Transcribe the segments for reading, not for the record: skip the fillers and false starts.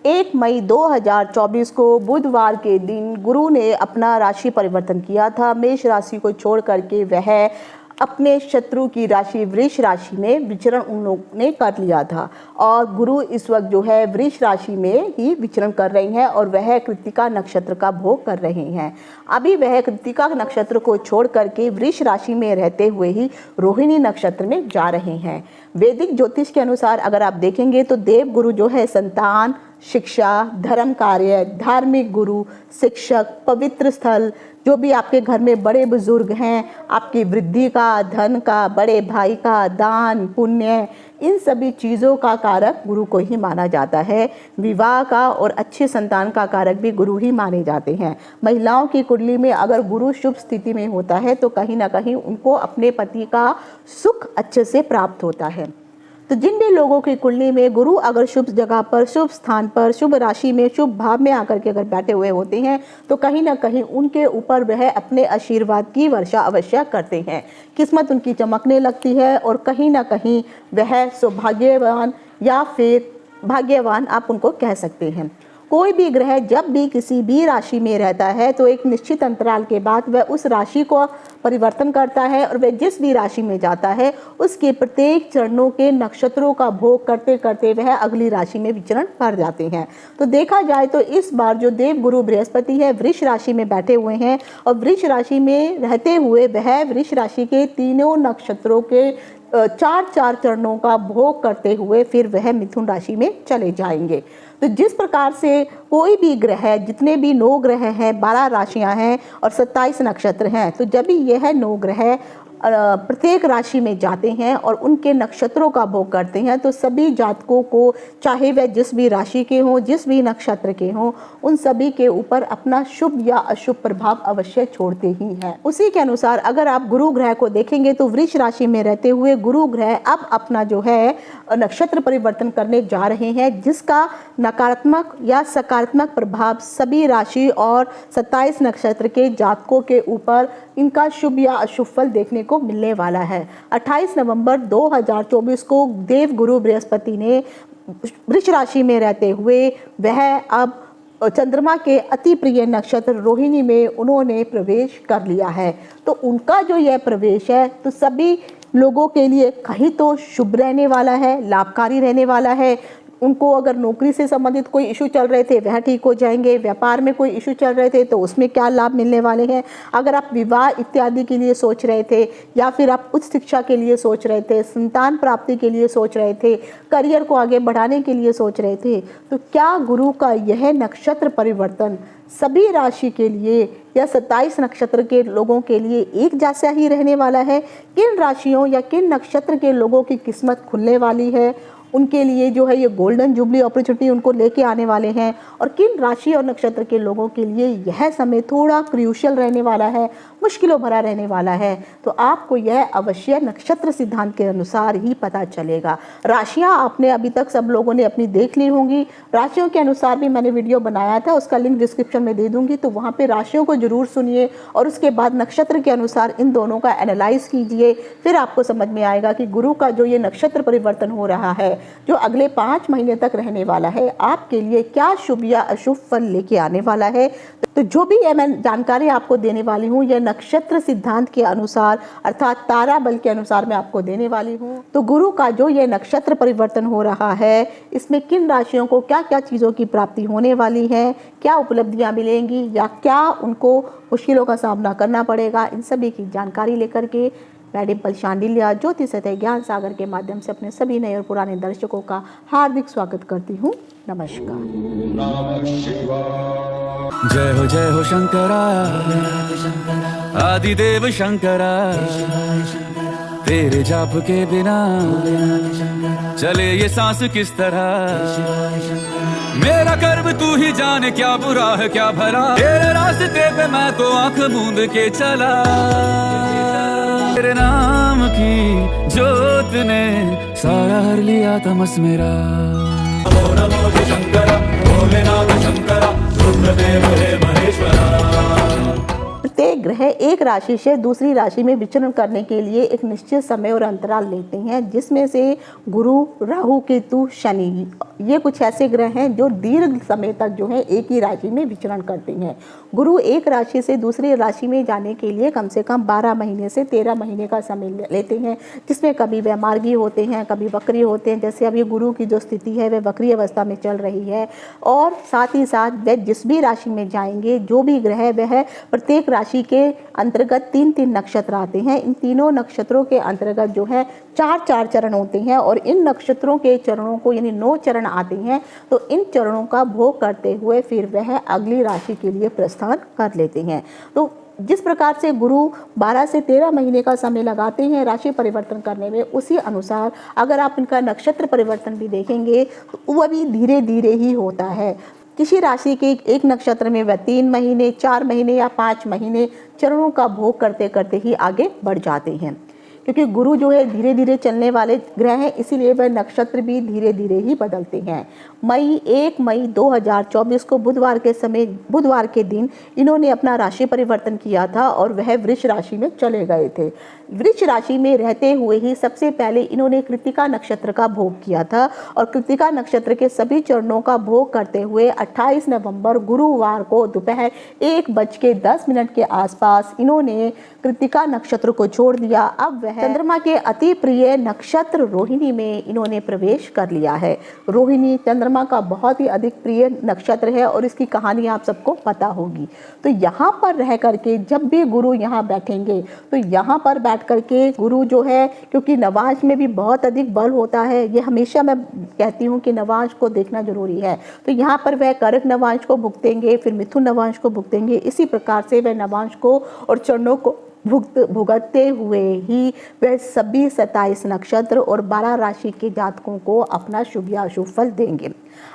1 मई 2024 को बुधवार के दिन गुरु ने अपना राशि परिवर्तन किया था। मेष राशि को छोड़ करके वह अपने शत्रु की राशि वृष राशि में विचरण उन लोगों ने कर लिया था और गुरु इस वक्त जो है वृष राशि में ही विचरण कर रही हैं और वह कृत्तिका नक्षत्र का भोग कर रहे हैं। अभी वह कृत्तिका नक्षत्र को छोड़ करके वृष राशि में रहते हुए ही रोहिणी नक्षत्र में जा रहे हैं। वैदिक ज्योतिष के अनुसार अगर आप देखेंगे तो देव गुरु जो है संतान, शिक्षा, धर्म कार्य, धार्मिक गुरु, शिक्षक, पवित्र स्थल, जो भी आपके घर में बड़े बुजुर्ग हैं, आपकी वृद्धि का, धन का, बड़े भाई का, दान पुण्य, इन सभी चीज़ों का कारक गुरु को ही माना जाता है। विवाह का और अच्छे संतान का कारक भी गुरु ही माने जाते हैं। महिलाओं की कुंडली में अगर गुरु शुभ स्थिति में होता है तो कहीं ना कहीं उनको अपने पति का सुख अच्छे से प्राप्त होता है। तो जिन भी लोगों की कुंडली में गुरु अगर शुभ जगह पर, शुभ स्थान पर, शुभ राशि में, शुभ भाव में आकर के अगर बैठे हुए होते हैं तो कहीं ना कहीं उनके ऊपर वह अपने आशीर्वाद की वर्षा अवश्य करते हैं। किस्मत उनकी चमकने लगती है और कहीं ना कहीं वह सौभाग्यवान या फिर भाग्यवान आप उनको कह सकते हैं। कोई भी ग्रह जब भी किसी भी राशि में रहता है तो एक निश्चित अंतराल के बाद वह उस राशि को परिवर्तन करता है और वह जिस भी राशि में जाता है उसके प्रत्येक चरणों के नक्षत्रों का भोग करते करते वह अगली राशि में विचरण कर जाते हैं। तो देखा जाए तो इस बार जो देव गुरु बृहस्पति है वृष राशि में बैठे हुए हैं और वृष राशि में रहते हुए वह वृष राशि के तीनों नक्षत्रों के 4-4 चरणों का भोग करते हुए फिर वह मिथुन राशि में चले जाएंगे। तो जिस प्रकार से कोई भी ग्रह, जितने भी 9 ग्रह हैं, 12 राशियां हैं और 27 नक्षत्र हैं, तो जब भी यह 9 ग्रह प्रत्येक राशि में जाते हैं और उनके नक्षत्रों का भोग करते हैं तो सभी जातकों को, चाहे वह जिस भी राशि के हों, जिस भी नक्षत्र के हों, उन सभी के ऊपर अपना शुभ या अशुभ प्रभाव अवश्य छोड़ते ही हैं। उसी के अनुसार अगर आप गुरु ग्रह को देखेंगे तो वृष राशि में रहते हुए गुरु ग्रह अब अपना जो है नक्षत्र परिवर्तन करने जा रहे हैं, जिसका नकारात्मक या सकारात्मक प्रभाव सभी राशि और 27 नक्षत्र के जातकों के ऊपर इनका शुभ या अशुभ फल देखने को मिलने वाला है। 28 नवंबर 2024 को देव गुरु बृहस्पति ने वृष राशि में रहते हुए वह अब चंद्रमा के अति प्रिय नक्षत्र रोहिणी में उन्होंने प्रवेश कर लिया है। तो उनका जो यह प्रवेश है तो सभी लोगों के लिए कहीं तो शुभ रहने वाला है, लाभकारी रहने वाला है। उनको अगर नौकरी से संबंधित कोई इशू चल रहे थे वह ठीक हो जाएंगे, व्यापार में कोई इशू चल रहे थे तो उसमें क्या लाभ मिलने वाले हैं। अगर आप विवाह इत्यादि के लिए सोच रहे थे या फिर आप उच्च शिक्षा के लिए सोच रहे थे, संतान प्राप्ति के लिए सोच रहे थे, करियर को आगे बढ़ाने के लिए सोच रहे थे, तो क्या गुरु का यह नक्षत्र परिवर्तन सभी राशि के लिए या 27 नक्षत्र के लोगों के लिए एक जैसा ही रहने वाला है? किन राशियों या किन नक्षत्र के लोगों की किस्मत खुलने वाली है, उनके लिए जो है ये गोल्डन जुबली अपॉर्चुनिटी उनको लेके आने वाले हैं, और किन राशि और नक्षत्र के लोगों के लिए यह समय थोड़ा क्रूशियल रहने वाला है, मुश्किलों भरा रहने वाला है, तो आपको यह अवश्य नक्षत्र सिद्धांत के अनुसार ही पता चलेगा। राशियां आपने अभी तक सब लोगों ने अपनी देख ली होंगी। राशियों के अनुसार भी मैंने वीडियो बनाया था, उसका लिंक डिस्क्रिप्शन में दे दूंगी, तो वहाँ पे राशियों को जरूर सुनिए और उसके बाद नक्षत्र के अनुसार इन दोनों का एनालाइज कीजिए। फिर आपको समझ में आएगा कि गुरु का जो ये नक्षत्र परिवर्तन हो रहा है जो अगले 5 महीने तक रहने वाला है, आपके लिए क्या शुभ या अशुभ फल लेके आने वाला है। तो जो भी मैं जानकारी आपको देने वाली हूँ यह नक्षत्र सिद्धांत के अनुसार अर्थात तारा बल के अनुसार मैं आपको देने वाली हूँ। तो गुरु का जो ये नक्षत्र परिवर्तन हो रहा है इसमें किन राशियों को क्या क्या चीज़ों की प्राप्ति होने वाली है, क्या उपलब्धियाँ मिलेंगी या क्या उनको मुश्किलों का सामना करना पड़ेगा, इन सभी की जानकारी लेकर के मैं डिम्पल शांडिल्य ज्योतिष सतह ज्ञान सागर के माध्यम से अपने सभी नए और पुराने दर्शकों का हार्दिक स्वागत करती हूँ। नमस्कार। जय हो शंकरा, आदिदेव शंकरा, तेरे जाप के बिना चले ये सांस किस तरह। मेरा कर्म तू ही जाने, क्या बुरा है क्या भला, तेरे रास्ते पे मैं तो आंख मूंद के चला। तेरे नाम की जोत ने सारा हर लिया तमस मेरा। नमो शंकरा, भोलेनाथ शंकरा, रुद्रदेव हे महेश्वरा। प्रत्येक ग्रह एक राशि से दूसरी राशि में विचरण करने के लिए एक निश्चित समय और अंतराल लेते हैं, जिसमें से गुरु, राहु, केतु, शनि ये कुछ ऐसे ग्रह हैं जो दीर्घ समय तक जो है एक ही राशि में विचरण करते हैं। गुरु एक राशि से दूसरी राशि में जाने के लिए कम से कम 12 महीने से 13 महीने का समय लेते हैं, जिसमें कभी वह मार्गी होते हैं, कभी वक्री होते हैं। जैसे अभी गुरु की जो स्थिति है वह वक्री अवस्था में चल रही है। और साथ ही साथ वह जिस भी राशि में जाएंगे, जो भी ग्रह वह प्रत्येक राशि के अंतर्गत 3-3 नक्षत्र आते हैं। इन तीनों नक्षत्रों के अंतर्गत जो है 4-4 चरण होते हैं और इन नक्षत्रों के चरणों को यानी 9 चरण आते हैं। तो इन चरणों का भोग करते हुए फिर वह अगली राशि के लिए प्रस्थान कर लेते हैं। तो जिस प्रकार से गुरु 12 से 13 महीने का समय लगाते हैं राशि परिवर्तन करने में, उसी अनुसार अगर आप इनका नक्षत्र परिवर्तन भी देखेंगे तो वह भी धीरे धीरे ही होता है। किसी राशि के एक नक्षत्र में वह 3 महीने, 4 महीने या 5 महीने चरणों का भोग करते करते ही आगे बढ़ जाते हैं। क्योंकि गुरु जो है धीरे धीरे चलने वाले ग्रह हैं, इसीलिए वह नक्षत्र भी धीरे धीरे ही बदलते हैं। 1 मई 2024 को बुधवार के दिन इन्होंने अपना राशि परिवर्तन किया था और वह वृष राशि में चले गए थे। वृष राशि में रहते हुए ही सबसे पहले इन्होंने कृत्तिका नक्षत्र का भोग किया था और कृत्तिका नक्षत्र के सभी चरणों का भोग करते हुए 28 नवंबर गुरुवार को दोपहर 1:10 के आसपास इन्होंने कृत्तिका नक्षत्र को छोड़ दिया। अब वह चंद्रमा के अति प्रिय नक्षत्र रोहिणी में इन्होंने प्रवेश कर लिया है। रोहिणी चंद्रमा का बहुत ही अधिक प्रिय नक्षत्र है और इसकी कहानी आप सबको पता होगी। तो यहाँ पर रह करके जब भी गुरु यहाँ बैठेंगे तो यहाँ पर बैठ करके गुरु जो है, क्योंकि नवांश में भी बहुत अधिक बल होता है, ये हमेशा मैं कहती हूँ कि नवांश को देखना जरूरी है। तो यहाँ पर वह कर्क नवांश को भुगतेंगे, फिर मिथुन नवांश को भुगतेंगे। इसी प्रकार से वह नवांश को और चरणों को भुगतते हुए ही वह सभी 27 नक्षत्र और 12 राशि के जातकों को अपना शुभ या अशुभ फल देंगे।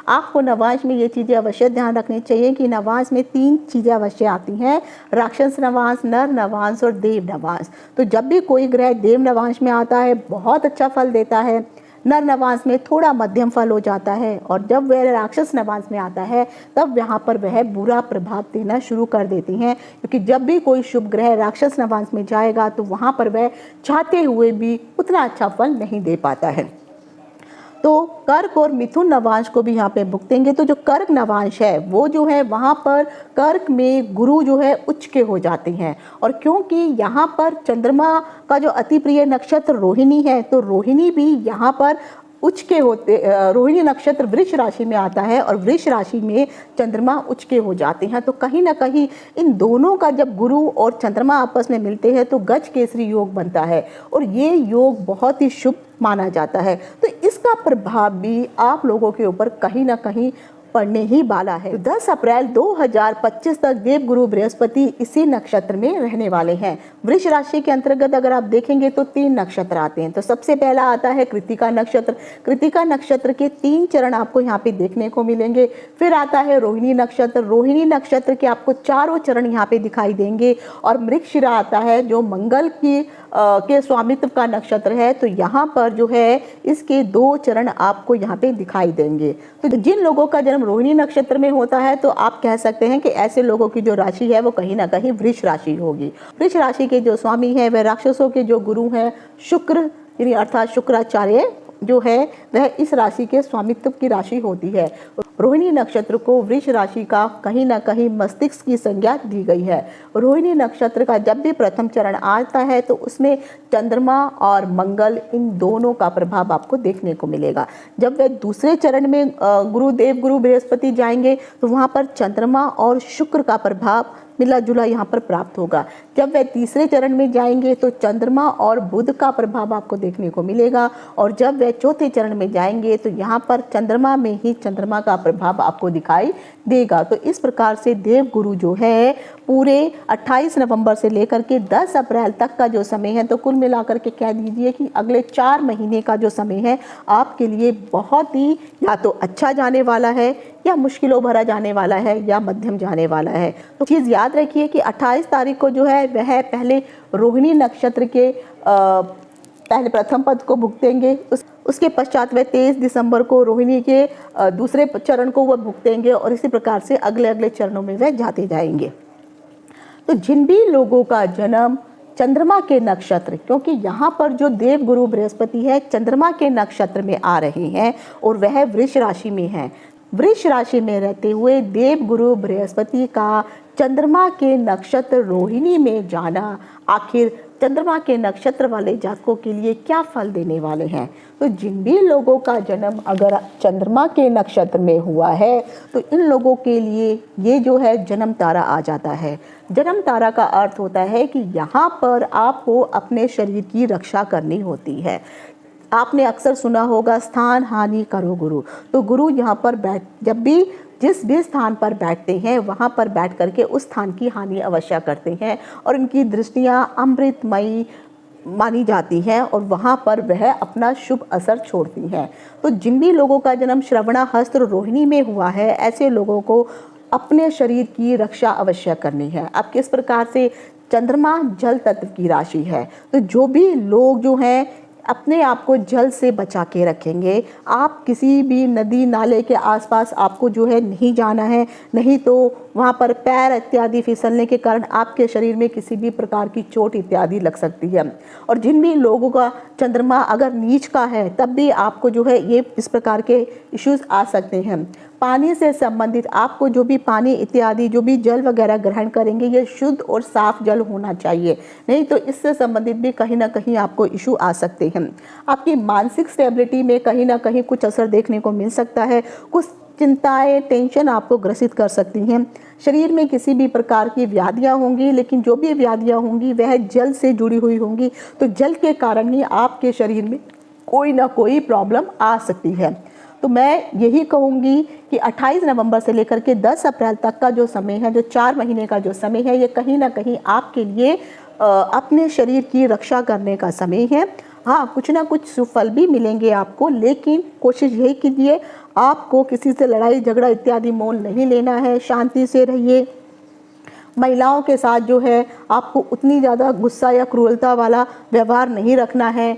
आपको नवांश में ये चीज़ें अवश्य ध्यान रखनी चाहिए कि नवांश में 3 चीज़ें अवश्य आती हैं, राक्षस नवांश, नर नवांश और देव नवांश। तो जब भी कोई ग्रह देव नवांश में आता है बहुत अच्छा फल देता है, नर नवांश में थोड़ा मध्यम फल हो जाता है, और जब वह राक्षस नवांश में आता है तब यहाँ पर वह बुरा प्रभाव देना शुरू कर देती हैं। क्योंकि जब भी कोई शुभ ग्रह राक्षस नवांश में जाएगा तो वहाँ पर वह चाहते हुए भी उतना अच्छा फल नहीं दे पाता है। तो कर्क और मिथुन नवांश को भी यहाँ पे भुगतेंगे। तो जो कर्क नवांश है वो जो है वहाँ पर कर्क में गुरु जो है उच्च के हो जाते हैं, और क्योंकि यहाँ पर चंद्रमा का जो अति प्रिय नक्षत्र रोहिणी है, तो रोहिणी भी यहाँ पर उच्च के होते, रोहिणी नक्षत्र वृष राशि में आता है और वृष राशि में चंद्रमा उच्च के हो जाते हैं। तो कहीं ना कहीं इन दोनों का जब गुरु और चंद्रमा आपस में मिलते हैं तो गज केसरी योग बनता है और ये योग बहुत ही शुभ माना जाता है। तो इसका प्रभाव भी आप लोगों के ऊपर कहीं ना कहीं पड़ने ही वाला है। 10 अप्रैल 2025 तक देवगुरु बृहस्पति इसी नक्षत्र में रहने वाले हैं। वृष राशि के अंतर्गत अगर आप देखेंगे तो 3 नक्षत्र आते हैं। तो सबसे पहला आता है कृत्तिका नक्षत्र। कृत्तिका नक्षत्र के 3 चरण आपको यहाँ पे देखने को मिलेंगे। फिर आता है रोहिणी नक्षत्र। रोहिणी नक्षत्र के आपको 4 चरण यहाँ पे दिखाई देंगे, और मृगशिरा आता है जो मंगल के स्वामित्व का नक्षत्र है। तो यहाँ पर जो है इसके 2 चरण आपको यहाँ पे दिखाई देंगे। तो जिन लोगों का जन्म रोहिणी नक्षत्र में होता है तो आप कह सकते हैं कि ऐसे लोगों की जो राशि है वो कहीं ना कहीं वृष राशि होगी। वृष राशि के जो स्वामी है वह राक्षसों के जो गुरु हैं शुक्र, यानी अर्थात शुक्राचार्य जो है वह इस राशि के स्वामित्व की राशि होती है। रोहिणी नक्षत्र को वृष राशि का कहीं ना कहीं मस्तिष्क की संज्ञा दी गई है। रोहिणी नक्षत्र का जब भी प्रथम चरण आता है तो उसमें चंद्रमा और मंगल इन दोनों का प्रभाव आपको देखने को मिलेगा। जब वह दूसरे चरण में गुरु बृहस्पति जाएंगे तो वहाँ पर चंद्रमा और शुक्र का प्रभाव मिला जुला यहाँ पर प्राप्त होगा। जब वह तीसरे चरण में जाएंगे तो चंद्रमा और बुध का प्रभाव आपको देखने को मिलेगा, और जब वह चौथे चरण में जाएंगे तो यहाँ पर चंद्रमा में ही चंद्रमा का प्रभाव आपको दिखाई देगा। तो इस प्रकार से देव गुरु जो है पूरे 28 नवंबर से लेकर के 10 अप्रैल तक का जो समय है, तो कुल मिलाकर के कह दीजिए कि अगले 4 महीने का जो समय है आपके लिए बहुत ही या तो अच्छा जाने वाला है या मुश्किलों भरा जाने वाला है या मध्यम जाने वाला है। तो चीज़ याद रखिए कि 28 तारीख को जो है वह पहले रोहिणी नक्षत्र के पहले प्रथम पद को भुगतेंगे, उसके पश्चात वह 23 दिसंबर को रोहिणी के दूसरे चरण को वह भुगतेंगे, और इसी प्रकार से अगले अगले चरणों में वह जाते जाएंगे। तो जिन भी लोगों का जन्म चंद्रमा के नक्षत्र, क्योंकि यहाँ पर जो देव गुरु बृहस्पति है चंद्रमा के नक्षत्र में आ रहे हैं और वह वृष राशि में है। वृष राशि में रहते हुए देव गुरु बृहस्पति का चंद्रमा के नक्षत्र रोहिणी में जाना आखिर चंद्रमा के नक्षत्र वाले जातकों के लिए क्या फल देने वाले हैं। तो जिन भी लोगों का जन्म अगर चंद्रमा के नक्षत्र में हुआ है तो इन लोगों के लिए ये जो है जन्म तारा आ जाता है। जन्म तारा का अर्थ होता है कि यहाँ पर आपको अपने शरीर की रक्षा करनी होती है। आपने अक्सर सुना होगा स्थान हानि करो गुरु। तो गुरु यहाँ पर जब भी जिस भी स्थान पर बैठते हैं वहाँ पर बैठ करके उस स्थान की हानि अवश्य करते हैं और इनकी दृष्टियाँ अमृतमयी मानी जाती हैं और वहाँ पर वह अपना शुभ असर छोड़ती हैं। तो जिन भी लोगों का जन्म श्रवणा हस्त्र रोहिणी में हुआ है ऐसे लोगों को अपने शरीर की रक्षा अवश्य करनी है। अब किस प्रकार से चंद्रमा जल तत्व की राशि है, तो जो भी लोग जो हैं अपने आप को जल से बचा के रखेंगे। आप किसी भी नदी नाले के आसपास आपको जो है नहीं जाना है, नहीं तो वहाँ पर पैर इत्यादि फिसलने के कारण आपके शरीर में किसी भी प्रकार की चोट इत्यादि लग सकती है। और जिन भी लोगों का चंद्रमा अगर नीच का है तब भी आपको जो है ये इस प्रकार के इश्यूज आ सकते हैं। पानी से संबंधित आपको जो भी पानी इत्यादि जो भी जल वगैरह ग्रहण करेंगे ये शुद्ध और साफ जल होना चाहिए, नहीं तो इससे संबंधित भी कहीं ना कहीं आपको इशू आ सकते हैं। आपकी मानसिक स्टेबिलिटी में कहीं ना कहीं कुछ असर देखने को मिल सकता है। कुछ चिंताएं टेंशन आपको ग्रसित कर सकती हैं। शरीर में किसी भी प्रकार की व्याधियां होंगी, लेकिन जो भी व्याधियां होंगी वह जल से जुड़ी हुई होंगी। तो जल के कारण ही आपके शरीर में कोई ना कोई प्रॉब्लम आ सकती है। तो मैं यही कहूँगी कि 28 नवंबर से लेकर के 10 अप्रैल तक का जो समय है, जो 4 महीने का जो समय है, ये कहीं ना कहीं आपके लिए अपने शरीर की रक्षा करने का समय है। हाँ, कुछ ना कुछ सुफल भी मिलेंगे आपको, लेकिन कोशिश यही कीजिए आपको किसी से लड़ाई झगड़ा इत्यादि मोल नहीं लेना है। शांति से रहिए। महिलाओं के साथ जो है आपको उतनी ज़्यादा गुस्सा या क्रूरता वाला व्यवहार नहीं रखना है।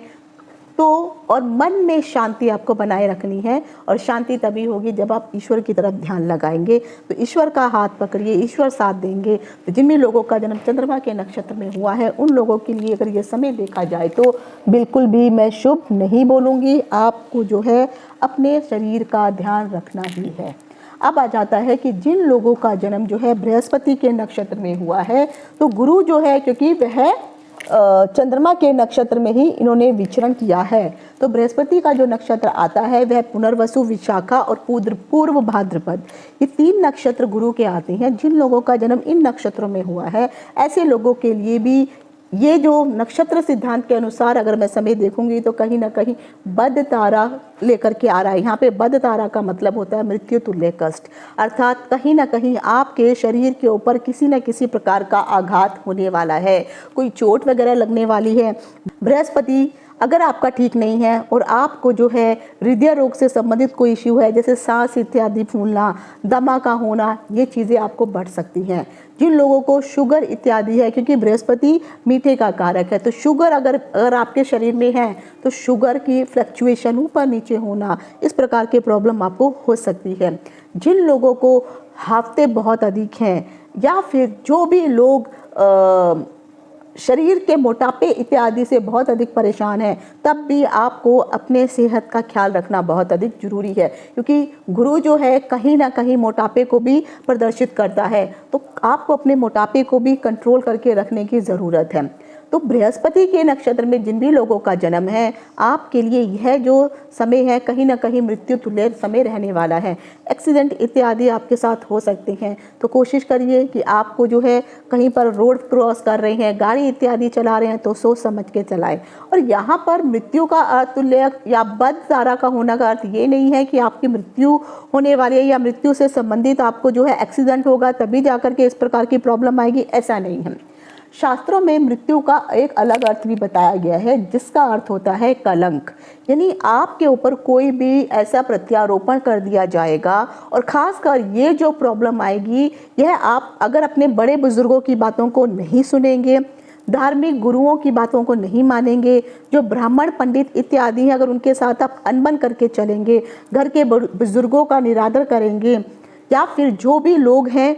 तो और मन में शांति आपको बनाए रखनी है, और शांति तभी होगी जब आप ईश्वर की तरफ ध्यान लगाएंगे। तो ईश्वर का हाथ पकड़िए, ईश्वर साथ देंगे। तो जिन भी लोगों का जन्म चंद्रमा के नक्षत्र में हुआ है उन लोगों के लिए अगर ये समय देखा जाए तो बिल्कुल भी मैं शुभ नहीं बोलूँगी। आपको जो है अपने शरीर का ध्यान रखना ही है। अब आ जाता है कि जिन लोगों का जन्म जो है बृहस्पति के नक्षत्र में हुआ है, तो गुरु जो है क्योंकि वह चंद्रमा के नक्षत्र में ही इन्होंने विचरण किया है, तो बृहस्पति का जो नक्षत्र आता है वह पुनर्वसु, विशाखा और पूर्व भाद्रपद, ये 3 नक्षत्र गुरु के आते हैं। जिन लोगों का जन्म इन नक्षत्रों में हुआ है ऐसे लोगों के लिए भी ये जो नक्षत्र सिद्धांत के अनुसार अगर मैं समय देखूंगी तो कहीं ना कहीं बद्ध तारा लेकर के आ रहा है। यहाँ पे बद्ध तारा का मतलब होता है मृत्यु तुल्य कष्ट, अर्थात कहीं ना कहीं आपके शरीर के ऊपर किसी न किसी प्रकार का आघात होने वाला है, कोई चोट वगैरह लगने वाली है। बृहस्पति अगर आपका ठीक नहीं है और आपको जो है हृदय रोग से संबंधित कोई इश्यू है, जैसे सांस इत्यादि फूलना, दमा का होना, ये चीज़ें आपको बढ़ सकती हैं। जिन लोगों को शुगर इत्यादि है, क्योंकि बृहस्पति मीठे का कारक है, तो शुगर अगर आपके शरीर में है तो शुगर की फ्लक्चुएशन ऊपर नीचे होना, इस प्रकार के प्रॉब्लम आपको हो सकती है। जिन लोगों को हफ्ते बहुत अधिक हैं या फिर जो भी लोग शरीर के मोटापे इत्यादि से बहुत अधिक परेशान है, तब भी आपको अपने सेहत का ख्याल रखना बहुत अधिक जरूरी है, क्योंकि गुरु जो है कहीं ना कहीं मोटापे को भी प्रदर्शित करता है। तो आपको अपने मोटापे को भी कंट्रोल करके रखने की ज़रूरत है। तो बृहस्पति के नक्षत्र में जिन भी लोगों का जन्म है आपके लिए यह जो समय है कहीं ना कहीं मृत्यु तुल्य समय रहने वाला है। एक्सीडेंट इत्यादि आपके साथ हो सकते हैं, तो कोशिश करिए कि आपको जो है कहीं पर रोड क्रॉस कर रहे हैं, गाड़ी इत्यादि चला रहे हैं तो सोच समझ के चलाएं। और यहाँ पर मृत्यु का अर्थ तुल्य या बद्ध तारा का होने का अर्थ ये नहीं है कि आपकी मृत्यु होने वाली है या मृत्यु से संबंधित आपको जो है एक्सीडेंट होगा तभी जाकर के इस प्रकार की प्रॉब्लम आएगी, ऐसा नहीं है। शास्त्रों में मृत्यु का एक अलग अर्थ भी बताया गया है, जिसका अर्थ होता है कलंक, यानी आपके ऊपर कोई भी ऐसा प्रत्यारोपण कर दिया जाएगा। और खासकर ये जो प्रॉब्लम आएगी यह आप अगर अपने बड़े बुजुर्गों की बातों को नहीं सुनेंगे, धार्मिक गुरुओं की बातों को नहीं मानेंगे, जो ब्राह्मण पंडित इत्यादि हैं अगर उनके साथ आप अनबन करके चलेंगे, घर के बुजुर्गों का निरादर करेंगे, या फिर जो भी लोग हैं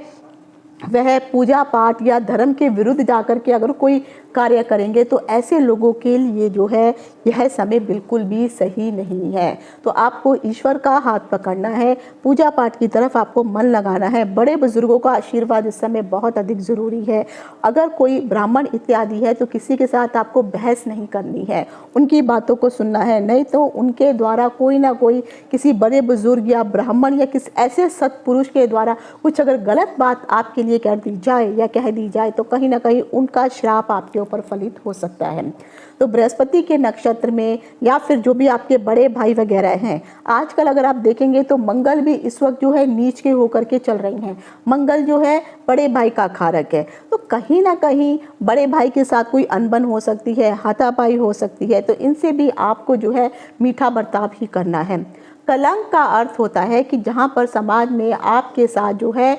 वह पूजा पाठ या धर्म के विरुद्ध जाकर के अगर कोई कार्य करेंगे तो ऐसे लोगों के लिए जो है यह समय बिल्कुल भी सही नहीं है। तो आपको ईश्वर का हाथ पकड़ना है, पूजा पाठ की तरफ आपको मन लगाना है। बड़े बुजुर्गों का आशीर्वाद इस समय बहुत अधिक ज़रूरी है। अगर कोई ब्राह्मण इत्यादि है तो किसी के साथ आपको बहस नहीं करनी है, उनकी बातों को सुनना है, नहीं तो उनके द्वारा कोई ना कोई किसी बड़े बुजुर्ग या ब्राह्मण या किसी ऐसे सत्पुरुष के द्वारा कुछ अगर गलत बात आपके लिए कर दी जाए या कह दी जाए तो कहीं ना कहीं उनका श्राप आपके ऊपर फलित हो सकता है। तो बृहस्पति के नक्षत्र में या फिर जो भी आपके बड़े भाई वगैरह हैं, आजकल अगर आप देखेंगे तो मंगल भी इस वक्त जो है नीच के होकर के चल रही हैं। मंगल जो है बड़े भाई का कारक है, तो कहीं ना कहीं बड़े भाई के साथ कोई अनबन हो सकती है, हाथापाई हो सकती है, तो इनसे भी आपको जो है मीठा बर्ताव ही करना है। कलंक का अर्थ होता है कि जहाँ पर समाज में आपके साथ जो है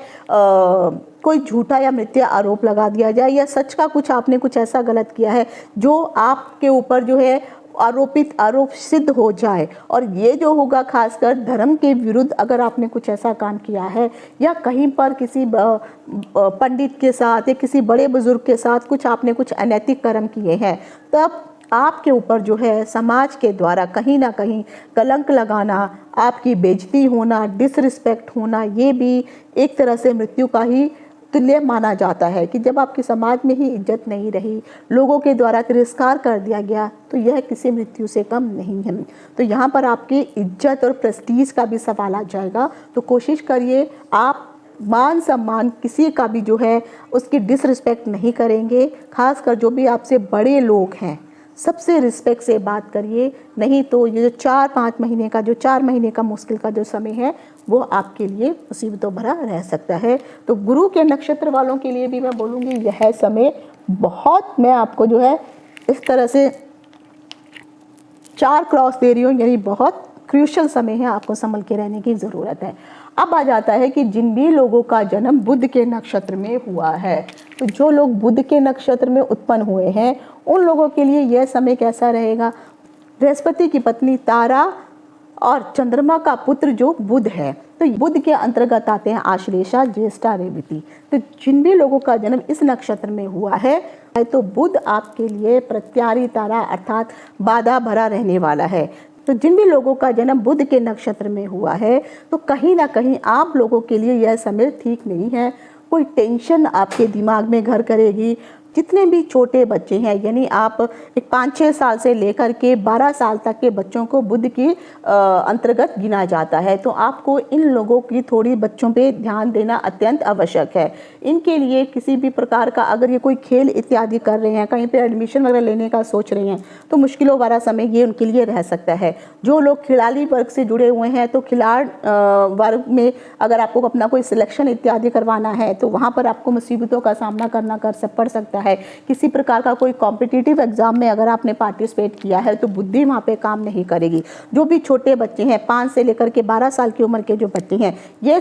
कोई झूठा या मिथ्या आरोप लगा दिया जाए या सच का कुछ आपने कुछ ऐसा गलत किया है जो आपके ऊपर जो है आरोप सिद्ध हो जाए। और ये जो होगा खासकर धर्म के विरुद्ध अगर आपने कुछ ऐसा काम किया है या कहीं पर किसी पंडित के साथ या किसी बड़े बुजुर्ग के साथ कुछ आपने कुछ अनैतिक कर्म किए हैं, तब आपके ऊपर जो है समाज के द्वारा कहीं ना कहीं कलंक लगाना, आपकी बेइज्जती होना, डिसरिस्पेक्ट होना, ये भी एक तरह से मृत्यु का ही तुल्य माना जाता है कि जब आपके समाज में ही इज्जत नहीं रही, लोगों के द्वारा तिरस्कार कर दिया गया, तो यह किसी मृत्यु से कम नहीं है। तो यहाँ पर आपकी इज्जत और प्रेस्टीज का भी सवाल आ जाएगा। तो कोशिश करिए आप मान सम्मान किसी का भी जो है उसकी डिसरिस्पेक्ट नहीं करेंगे। खासकर जो भी आपसे बड़े लोग हैं सबसे रिस्पेक्ट से बात करिए, नहीं तो ये जो 4-5 महीने का 4 महीने का मुश्किल का जो समय है वो आपके लिए मुसीबतों भरा रह सकता है। तो गुरु के नक्षत्र वालों के लिए भी मैं बोलूँगी यह समय बहुत, मैं आपको जो है इस तरह से 4 क्रॉस दे रही हूँ, यानी बहुत क्रूशियल समय है, आपको संभल के रहने की ज़रूरत है। अब आ जाता है कि जिन भी लोगों का जन्म बुध के नक्षत्र में हुआ है, तो जो लोग बुध के नक्षत्र में उत्पन्न हुए हैं उन लोगों के लिए यह समय कैसा रहेगा। बृहस्पति की पत्नी तारा और चंद्रमा का पुत्र जो बुध है, तो बुध के अंतर्गत आते हैं आश्लेषा, ज्येष्ठा, रेवती। तो जिन भी लोगों का जन्म इस नक्षत्र में हुआ है तो बुध आपके लिए प्रत्यारी तारा अर्थात बाधा भरा रहने वाला है। तो जिन भी लोगों का जन्म बुध के नक्षत्र में हुआ है तो कहीं ना कहीं आप लोगों के लिए यह समय ठीक नहीं है। कोई टेंशन आपके दिमाग में घर करेगी। जितने भी छोटे बच्चे हैं, यानी आप एक 5-6 साल से लेकर के 12 साल तक के बच्चों को बुध के अंतर्गत गिना जाता है, तो आपको इन लोगों की थोड़ी बच्चों पे ध्यान देना अत्यंत आवश्यक है। इनके लिए किसी भी प्रकार का अगर ये कोई खेल इत्यादि कर रहे हैं, कहीं पे एडमिशन वगैरह लेने का सोच रहे हैं, तो मुश्किलों वाला समय ये उनके लिए रह सकता है। जो लोग खिलाड़ी वर्ग से जुड़े हुए हैं तो खिलाड़ वर्ग में अगर आपको अपना कोई सिलेक्शन इत्यादि करवाना है तो वहाँ पर आपको मुसीबतों का सामना करना पड़ सकता है। किसी प्रकार का कोई कॉम्पिटिटिव एग्जाम में अगर आपने पार्टिसिपेट किया है तो बुद्धि वहाँ पे काम नहीं करेगी। जो भी छोटे बच्चे हैं 5 से लेकर के 12 साल की उम्र के जो बच्चे हैं, ये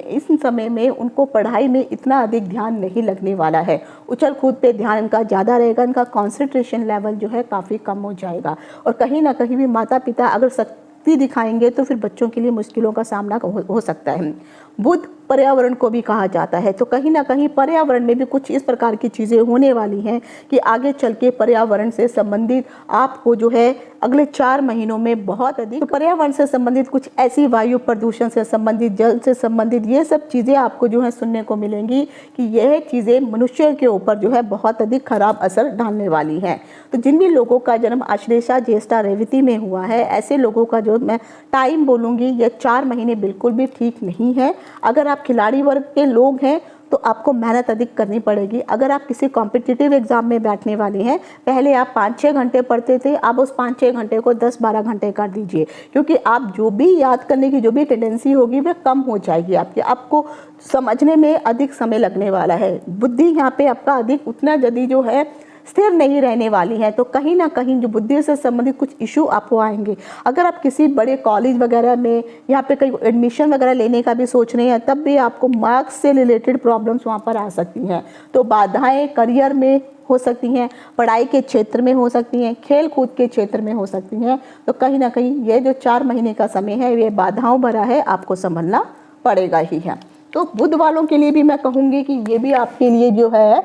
इस समय में उनको पढ़ाई में इतना अधिक ध्यान नहीं लगने वाला है। उछल कूद पे ध्यान इनका ज़्यादा रहेगा, इनका कॉन्सेंट्रेशन लेवल जो है काफ़ी कम हो जाएगा। और कहीं ना कहीं भी माता पिता अगर सख्ती दिखाएंगे तो फिर बच्चों के लिए मुश्किलों का सामना हो सकता है। बुध पर्यावरण को भी कहा जाता है, तो कहीं ना कहीं पर्यावरण में भी कुछ इस प्रकार की चीज़ें होने वाली हैं कि आगे चल के पर्यावरण से संबंधित आपको जो है अगले 4 महीनों में बहुत अधिक पर्यावरण से संबंधित कुछ ऐसी वायु प्रदूषण से संबंधित, जल से संबंधित ये सब चीज़ें आपको जो है सुनने को मिलेंगी कि यह चीज़ें मनुष्य के ऊपर जो है बहुत अधिक खराब असर डालने वाली हैं। तो जिन भी लोगों का जन्म आश्लेषा, ज्येष्ठा, रेवती में हुआ है, ऐसे लोगों का जो मैं टाइम बोलूँगी ये 4 महीने बिल्कुल भी ठीक नहीं है। अगर आप खिलाड़ी वर्ग के लोग हैं तो आपको मेहनत अधिक करनी पड़ेगी। अगर आप किसी कॉम्पिटिटिव एग्जाम में बैठने वाले हैं, पहले आप 5-6 घंटे पढ़ते थे, आप उस 5-6 घंटे को 10-12 घंटे कर दीजिए, क्योंकि आप जो भी याद करने की जो भी टेंडेंसी होगी वह कम हो जाएगी आपकी। आपको समझने में अधिक समय लगने वाला है। बुद्धि यहाँ पे आपका अधिक उतना जल्दी जो है स्थिर नहीं रहने वाली है। तो कहीं ना कहीं जो बुद्धि से संबंधित कुछ इशू आपको आएंगे। अगर आप किसी बड़े कॉलेज वगैरह में यहाँ पे कहीं एडमिशन वगैरह लेने का भी सोच रहे हैं, तब भी आपको मार्क्स से रिलेटेड प्रॉब्लम्स वहाँ पर आ सकती हैं। तो बाधाएं करियर में हो सकती हैं, पढ़ाई के क्षेत्र में हो सकती हैं, खेल कूद के क्षेत्र में हो सकती हैं। तो कहीं ना कहीं ये जो 4 महीने का समय है ये बाधाओं भरा है, आपको संभलना पड़ेगा ही है। तो बुध वालों के लिए भी मैं कहूँगी कि ये भी आपके लिए जो है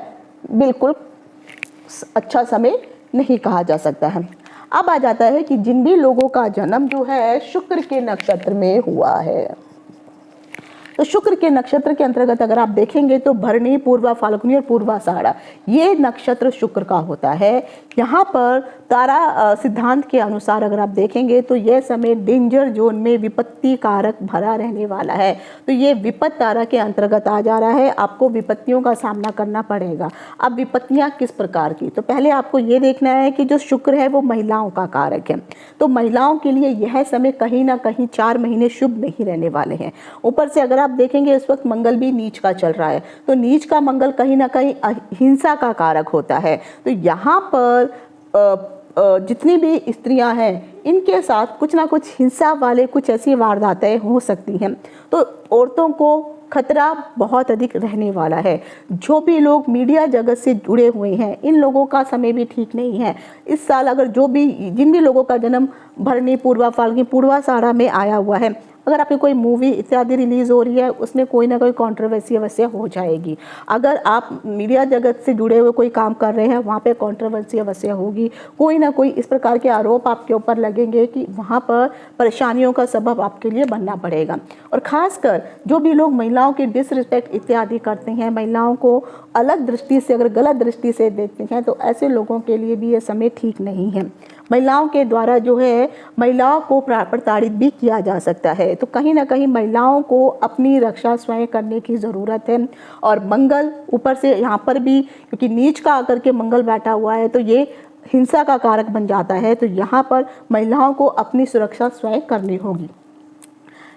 बिल्कुल अच्छा समय नहीं कहा जा सकता है। अब आ जाता है कि जिन भी लोगों का जन्म जो है शुक्र के नक्षत्र में हुआ है, तो शुक्र के नक्षत्र के अंतर्गत अगर आप देखेंगे तो भरणी, पूर्वा फाल्गुनी और पूर्वाषाढ़ा ये नक्षत्र शुक्र का होता है। यहाँ पर तारा सिद्धांत के अनुसार अगर आप देखेंगे तो यह समय डेंजर जोन में विपत्ति कारक भरा रहने वाला है। तो ये विपत्त तारा के अंतर्गत आ जा रहा है, आपको विपत्तियों का सामना करना पड़ेगा। अब विपत्तियाँ किस प्रकार की, तो पहले आपको ये देखना है कि जो शुक्र है वो महिलाओं का कारक है, तो महिलाओं के लिए यह समय कहीं ना कहीं 4 महीने शुभ नहीं रहने वाले हैं। ऊपर से अगर आप देखेंगे इस वक्त मंगल भी नीच का चल रहा है, तो नीच का मंगल कहीं ना कहीं हिंसा का कारक होता है। तो यहाँ पर जितनी भी स्त्रियां हैं इनके साथ कुछ ना कुछ हिंसा वाले कुछ ऐसी वारदातें हो सकती हैं, तो औरतों को खतरा बहुत अधिक रहने वाला है। जो भी लोग मीडिया जगत से जुड़े हुए हैं इन लोगों का समय भी ठीक नहीं है। इस साल अगर जिन भी लोगों का जन्म भरणी, पूर्वा फाल्गुनी, पूर्वाषाढ़ा में आया हुआ है, अगर आपकी कोई मूवी इत्यादि रिलीज़ हो रही है उसमें कोई ना कोई कंट्रोवर्सी अवश्य हो जाएगी। अगर आप मीडिया जगत से जुड़े हुए कोई काम कर रहे हैं वहाँ पे कंट्रोवर्सी अवश्य होगी, कोई ना कोई इस प्रकार के आरोप आपके ऊपर लगेंगे कि वहाँ पर परेशानियों का सबब आपके लिए बनना पड़ेगा। और ख़ासकर जो भी लोग महिलाओं की डिसरिस्पेक्ट इत्यादि करते हैं, महिलाओं को अलग दृष्टि से अगर गलत दृष्टि से देखते हैं, तो ऐसे लोगों के लिए भी ये समय ठीक नहीं है। महिलाओं के द्वारा जो है महिलाओं को प्रताड़ित भी किया जा सकता है, तो कहीं ना कहीं महिलाओं को अपनी रक्षा स्वयं करने की ज़रूरत है। और मंगल ऊपर से यहाँ पर भी क्योंकि नीच का आकर के मंगल बैठा हुआ है तो ये हिंसा का कारक बन जाता है, तो यहाँ पर महिलाओं को अपनी सुरक्षा स्वयं करनी होगी।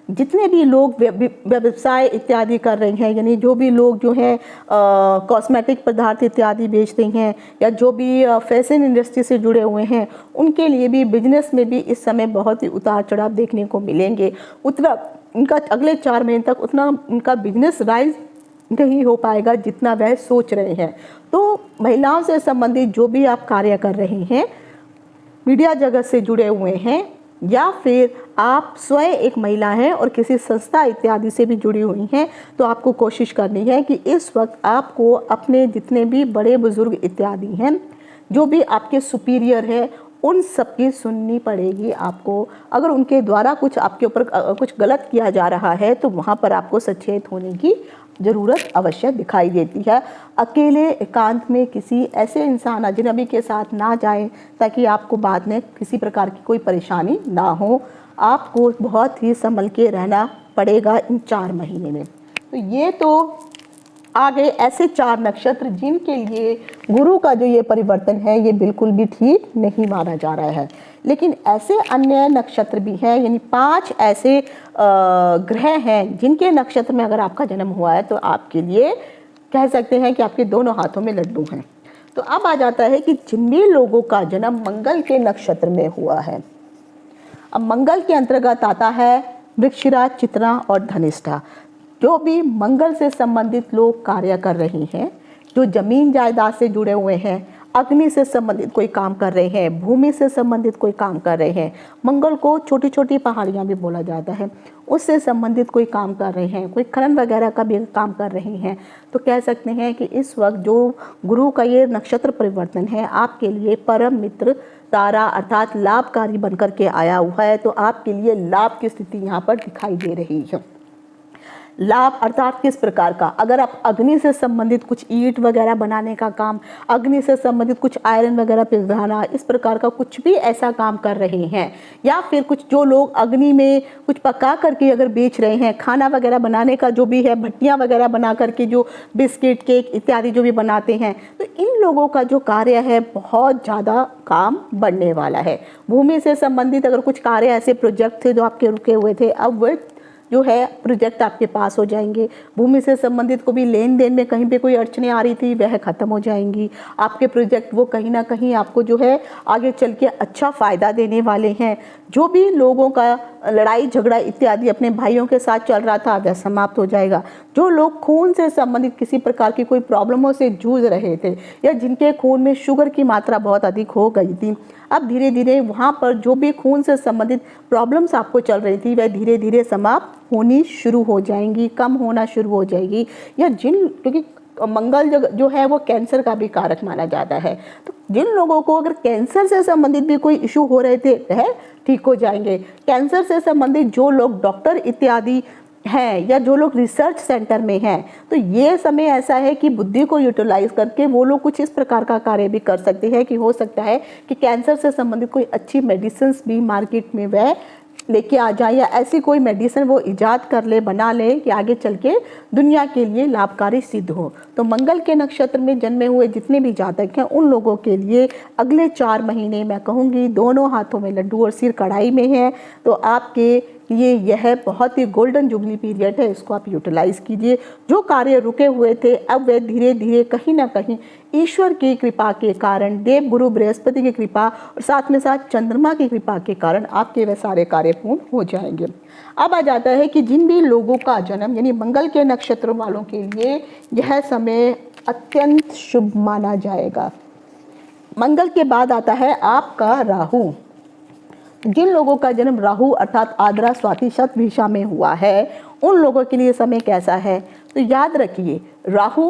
जितने भी लोग व्यवसाय इत्यादि कर रहे हैं, यानी जो भी लोग जो हैं कॉस्मेटिक पदार्थ इत्यादि बेचते हैं या जो भी फैशन इंडस्ट्री से जुड़े हुए हैं, उनके लिए भी बिजनेस में भी इस समय बहुत ही उतार चढ़ाव देखने को मिलेंगे। उतना उनका अगले 4 महीने तक उतना उनका बिजनेस राइज नहीं हो पाएगा जितना वह सोच रहे हैं। तो महिलाओं से संबंधित जो भी आप कार्य कर रहे हैं, मीडिया जगत से जुड़े हुए हैं या फिर आप स्वयं एक महिला हैं और किसी संस्था इत्यादि से भी जुड़ी हुई हैं, तो आपको कोशिश करनी है कि इस वक्त आपको अपने जितने भी बड़े बुजुर्ग इत्यादि हैं, जो भी आपके सुपीरियर है, उन सब की सुननी पड़ेगी आपको। अगर उनके द्वारा कुछ आपके ऊपर कुछ गलत किया जा रहा है तो वहाँ पर आपको सचेत होने की ज़रूरत अवश्य दिखाई देती है। अकेले एकांत में किसी ऐसे इंसान अजनबी के साथ ना जाएं ताकि आपको बाद में किसी प्रकार की कोई परेशानी ना हो। आपको बहुत ही संभल के रहना पड़ेगा इन 4 महीने में। तो ये तो आगे ऐसे 4 नक्षत्र जिनके लिए गुरु का जो ये परिवर्तन है ये बिल्कुल भी ठीक नहीं माना जा रहा है। लेकिन ऐसे अन्य नक्षत्र भी हैं, यानी 5 ऐसे ग्रह हैं जिनके नक्षत्र में अगर आपका जन्म हुआ है तो आपके लिए कह सकते हैं कि आपके दोनों हाथों में लड्डू हैं। तो अब आ जाता है कि जिन भी लोगों का जन्म मंगल के नक्षत्र में हुआ है, अब मंगल के अंतर्गत आता है वृश्चिक, चित्रा और धनिष्ठा। जो भी मंगल से संबंधित लोग कार्य कर रहे हैं, जो जमीन जायदाद से जुड़े हुए हैं, अग्नि से संबंधित कोई काम कर रहे हैं, भूमि से संबंधित कोई काम कर रहे हैं, मंगल को छोटी छोटी पहाड़ियाँ भी बोला जाता है, उससे संबंधित कोई काम कर रहे हैं, कोई खनन वगैरह का भी काम कर रहे हैं, तो कह सकते हैं कि इस वक्त जो गुरु का ये नक्षत्र परिवर्तन है आपके लिए परम मित्र तारा अर्थात लाभकारी बनकर के आया हुआ है। तो आपके लिए लाभ की स्थिति यहाँ पर दिखाई दे रही है। लाभ अर्थात किस प्रकार का, अगर आप अग्नि से संबंधित कुछ ईंट वगैरह बनाने का काम, अग्नि से संबंधित कुछ आयरन वगैरह पिघलाना, इस प्रकार का कुछ भी ऐसा काम कर रहे हैं, या फिर कुछ जो लोग अग्नि में कुछ पका करके अगर बेच रहे हैं, खाना वगैरह बनाने का जो भी है, भट्टियाँ वगैरह बना करके जो बिस्किट, केक इत्यादि जो भी बनाते हैं, तो इन लोगों का जो कार्य है बहुत ज़्यादा काम बढ़ने वाला है। भूमि से संबंधित अगर कुछ कार्य ऐसे प्रोजेक्ट थे जो आपके रुके हुए थे, अब वो जो है प्रोजेक्ट आपके पास हो जाएंगे। भूमि से संबंधित को भी लेन देन में कहीं पे कोई अड़चने आ रही थी वह ख़त्म हो जाएंगी। आपके प्रोजेक्ट वो कहीं ना कहीं आपको जो है आगे चल के अच्छा फ़ायदा देने वाले हैं। जो भी लोगों का लड़ाई झगड़ा इत्यादि अपने भाइयों के साथ चल रहा था वह समाप्त हो जाएगा। जो लोग खून से संबंधित किसी प्रकार की कोई प्रॉब्लमों से जूझ रहे थे या जिनके खून में शुगर की मात्रा बहुत अधिक हो गई थी, अब धीरे धीरे वहाँ पर जो भी खून से संबंधित प्रॉब्लम्स आपको चल रही थी वह धीरे धीरे समाप्त होनी शुरू हो जाएंगी, कम होना शुरू हो जाएगी। या क्योंकि मंगल जो है वो कैंसर का भी कारक माना जाता है, तो जिन लोगों को अगर कैंसर से संबंधित भी कोई इशू हो रहे थे वह ठीक हो जाएंगे। कैंसर से संबंधित जो लोग डॉक्टर इत्यादि हैं या जो लोग रिसर्च सेंटर में हैं, तो ये समय ऐसा है कि बुद्धि को यूटिलाइज करके वो लोग कुछ इस प्रकार का कार्य भी कर सकते हैं कि हो सकता है कि कैंसर से संबंधित कोई अच्छी मेडिसिन भी मार्केट में वह लेके आ जाए, या ऐसी कोई मेडिसिन वो इजाद कर ले, बना ले कि आगे चल के दुनिया के लिए लाभकारी सिद्ध हो। तो मंगल के नक्षत्र में जन्मे हुए जितने भी जातक हैं उन लोगों के लिए अगले 4 महीने मैं कहूँगी दोनों हाथों में लड्डू और सिर कढ़ाई में है। तो आपके लिए यह बहुत ही गोल्डन जुबली पीरियड है, इसको आप यूटिलाइज कीजिए। जो कार्य रुके हुए थे अब वे धीरे धीरे कहीं ना कहीं ईश्वर की कृपा के कारण, देव गुरु बृहस्पति की कृपा और साथ में साथ चंद्रमा की कृपा के कारण आपके वे सारे कार्य पूर्ण हो जाएंगे। अब आ जाता है कि जिन भी लोगों का जन्म यानी मंगल के नक्षत्र वालों के लिए यह समय अत्यंत शुभ माना जाएगा। मंगल के बाद आता है आपका राहु। जिन लोगों का जन्म राहु अर्थात आद्रा स्वाति शतभिषा में हुआ है उन लोगों के लिए समय कैसा है, तो याद रखिए राहु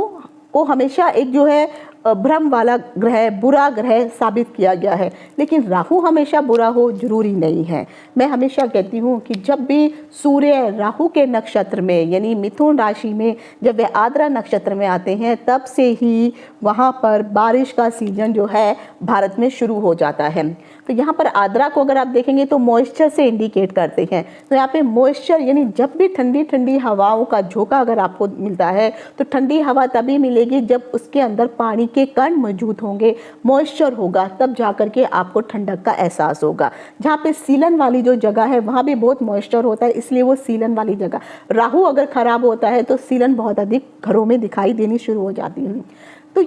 को हमेशा एक जो है भ्रम वाला ग्रह, बुरा ग्रह साबित किया गया है, लेकिन राहु हमेशा बुरा हो जरूरी नहीं है। मैं हमेशा कहती हूँ कि जब भी सूर्य राहु के नक्षत्र में यानी मिथुन राशि में जब वे आद्रा नक्षत्र में आते हैं तब से ही वहाँ पर बारिश का सीजन जो है भारत में शुरू हो जाता है। तो यहाँ पर आद्रा को अगर आप देखेंगे तो मॉइस्चर से इंडिकेट करते हैं। तो यहाँ पे मॉइस्चर यानी जब भी ठंडी ठंडी हवाओं का झोंका अगर आपको मिलता है तो ठंडी हवा तभी मिलेगी जब उसके अंदर पानी के कण मौजूद होंगे, मॉइस्चर होगा, तब जाकर के आपको ठंडक का एहसास होगा। जहाँ पे सीलन वाली जो जगह है वहाँ भी बहुत मॉइस्चर होता है, इसलिए वो सीलन वाली जगह। राहु अगर खराब होता है तो सीलन बहुत अधिक घरों में दिखाई देनी शुरू हो जाती है। तो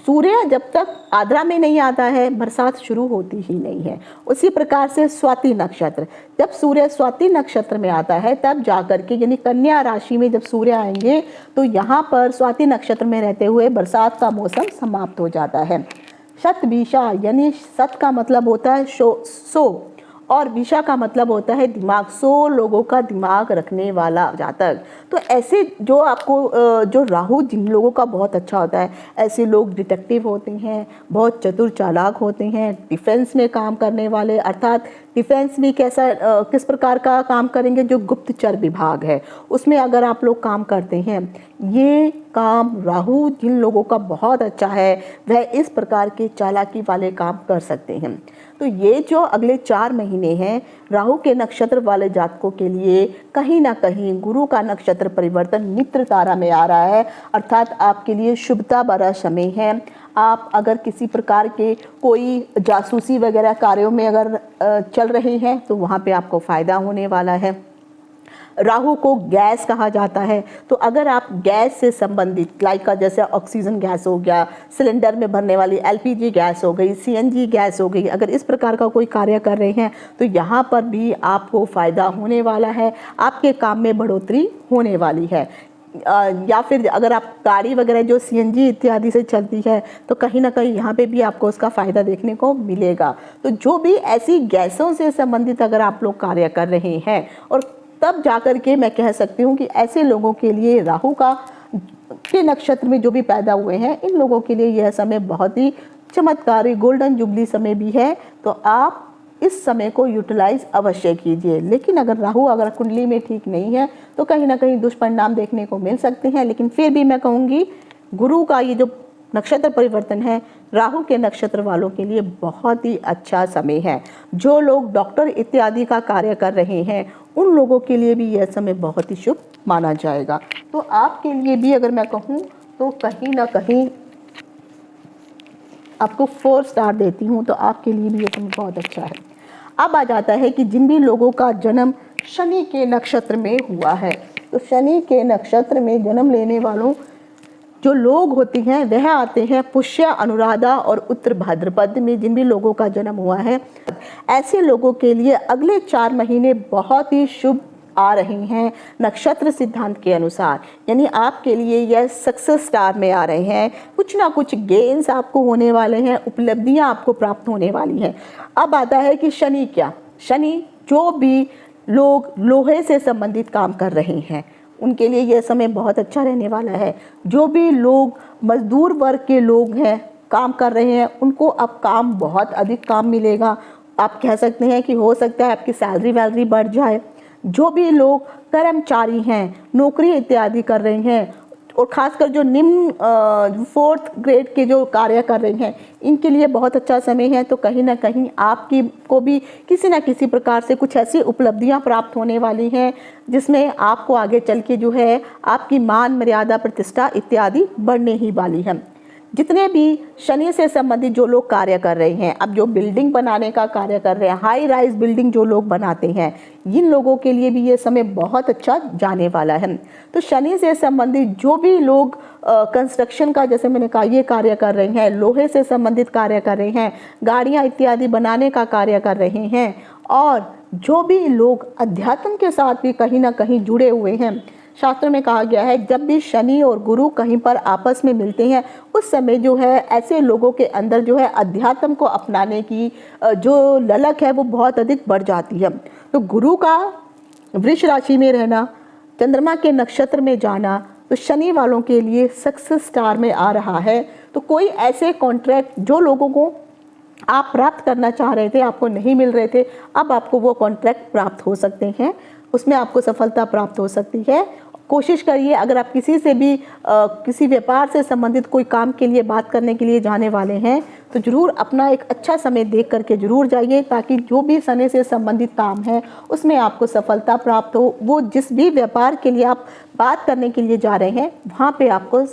सूर्य जब तक आद्रा में नहीं आता है बरसात शुरू होती ही नहीं है। उसी प्रकार से स्वाति नक्षत्र, जब सूर्य स्वाति नक्षत्र में आता है तब जाकर के यानी कन्या राशि में जब सूर्य आएंगे तो यहाँ पर स्वाति नक्षत्र में रहते हुए बरसात का मौसम समाप्त हो जाता है। शतभिषा यानी शत का मतलब होता है 100 और विषा का मतलब होता है दिमाग, 100 लोगों का दिमाग रखने वाला जातक। तो ऐसे जो आपको जो राहु जिन लोगों का बहुत अच्छा होता है, ऐसे लोग डिटेक्टिव होते हैं, बहुत चतुर चालाक होते हैं, डिफेंस में काम करने वाले, अर्थात डिफेंस भी किस प्रकार का काम करेंगे, जो गुप्तचर विभाग है उसमें अगर आप लोग काम करते हैं, ये काम राहु जिन लोगों का बहुत अच्छा है वह इस प्रकार के चालाकी वाले काम कर सकते हैं। तो ये जो अगले 4 महीने हैं राहु के नक्षत्र वाले जातकों के लिए कहीं ना कहीं गुरु का नक्षत्र परिवर्तन मित्र तारा में आ रहा है, अर्थात आपके लिए शुभता भरा समय है। आप अगर किसी प्रकार के कोई जासूसी वगैरह कार्यों में अगर चल रहे हैं तो वहाँ पे आपको फ़ायदा होने वाला है। राहु को गैस कहा जाता है, तो अगर आप गैस से संबंधित लाइक जैसे ऑक्सीजन गैस हो गया, सिलेंडर में भरने वाली एलपीजी गैस हो गई, सीएनजी गैस हो गई, अगर इस प्रकार का कोई कार्य कर रहे हैं तो यहाँ पर भी आपको फ़ायदा होने वाला है, आपके काम में बढ़ोतरी होने वाली है। या फिर अगर आप गाड़ी वगैरह जो सीएनजी इत्यादि से चलती है तो कहीं ना कहीं यहाँ पे भी आपको उसका फ़ायदा देखने को मिलेगा। तो जो भी ऐसी गैसों से संबंधित अगर आप लोग कार्य कर रहे हैं, और तब जाकर के मैं कह सकती हूँ कि ऐसे लोगों के लिए राहु के नक्षत्र में जो भी पैदा हुए हैं इन लोगों के लिए यह समय बहुत ही चमत्कारी गोल्डन जुबली समय भी है। तो आप इस समय को यूटिलाइज अवश्य कीजिए। लेकिन अगर राहु अगर कुंडली में ठीक नहीं है तो कहीं ना कहीं दुष्परिणाम देखने को मिल सकते हैं। लेकिन फिर भी मैं कहूँगी गुरु का ये जो नक्षत्र परिवर्तन है राहु के नक्षत्र वालों के लिए बहुत ही अच्छा समय है। जो लोग डॉक्टर इत्यादि का कार्य कर रहे हैं उन लोगों के लिए भी यह समय बहुत ही शुभ माना जाएगा। तो आपके लिए भी अगर मैं कहूँ तो कहीं ना कहीं आपको 4 स्टार देती हूँ, तो आपके लिए भी यह समय बहुत अच्छा है। अब आ जाता है कि जिन भी लोगों का जन्म शनि के नक्षत्र में हुआ है, तो शनि के नक्षत्र में जन्म लेने वालों जो लोग होते हैं वह आते हैं पुष्य, अनुराधा और उत्तर भाद्रपद में जिन भी लोगों का जन्म हुआ है। ऐसे लोगों के लिए अगले 4 महीने बहुत ही शुभ आ रहे हैं नक्षत्र सिद्धांत के अनुसार, यानी आपके लिए यह सक्सेस स्टार में आ रहे हैं। कुछ ना कुछ गेन्स आपको होने वाले हैं, उपलब्धियां आपको प्राप्त होने वाली हैं। अब आता है कि शनि क्या, शनि जो भी लोग लोहे से संबंधित काम कर रहे हैं उनके लिए यह समय बहुत अच्छा रहने वाला है। जो भी लोग मजदूर वर्ग के लोग हैं, काम कर रहे हैं, उनको अब काम बहुत अधिक काम मिलेगा। आप कह सकते हैं कि हो सकता है आपकी सैलरी वैलरी बढ़ जाए। जो भी लोग कर्मचारी हैं, नौकरी इत्यादि कर रहे हैं और ख़ासकर जो निम्न 4th ग्रेड के जो कार्य कर रहे हैं, इनके लिए बहुत अच्छा समय है। तो कहीं ना कहीं आपकी को भी किसी न किसी प्रकार से कुछ ऐसी उपलब्धियां प्राप्त होने वाली हैं जिसमें आपको आगे चल के जो है आपकी मान मर्यादा प्रतिष्ठा इत्यादि बढ़ने ही वाली है। जितने भी शनि से संबंधित जो लोग कार्य कर रहे हैं, अब जो बिल्डिंग बनाने का कार्य कर रहे हैं, हाई राइज बिल्डिंग जो लोग बनाते हैं, इन लोगों के लिए भी ये समय बहुत अच्छा जाने वाला है। तो शनि से संबंधित जो भी लोग कंस्ट्रक्शन का, जैसे मैंने कहा, ये कार्य कर रहे हैं, लोहे से संबंधित कार्य कर रहे हैं, गाड़ियाँ इत्यादि बनाने का कार्य कर रहे हैं, और जो भी लोग अध्यात्म के साथ भी कहीं ना कहीं जुड़े हुए हैं, शास्त्र में कहा गया है जब भी शनि और गुरु कहीं पर आपस में मिलते हैं उस समय जो है ऐसे लोगों के अंदर जो है अध्यात्म को अपनाने की जो ललक है वो बहुत अधिक बढ़ जाती है। तो गुरु का वृष राशि में रहना, चंद्रमा के नक्षत्र में जाना, तो शनि वालों के लिए सक्सेस स्टार में आ रहा है। तो कोई ऐसे कॉन्ट्रैक्ट जो लोगों को आप प्राप्त करना चाह रहे थे, आपको नहीं मिल रहे थे, अब आपको वो कॉन्ट्रैक्ट प्राप्त हो सकते हैं, उसमें आपको सफलता प्राप्त हो सकती है। कोशिश करिए, अगर आप किसी से भी किसी व्यापार से संबंधित कोई काम के लिए बात करने के लिए जाने वाले हैं तो ज़रूर अपना एक अच्छा समय देख करके ज़रूर जाइए, ताकि जो भी शनि से संबंधित काम है उसमें आपको सफलता प्राप्त हो। वो जिस भी व्यापार के लिए आप बात करने के लिए जा रहे हैं वहाँ पे आपको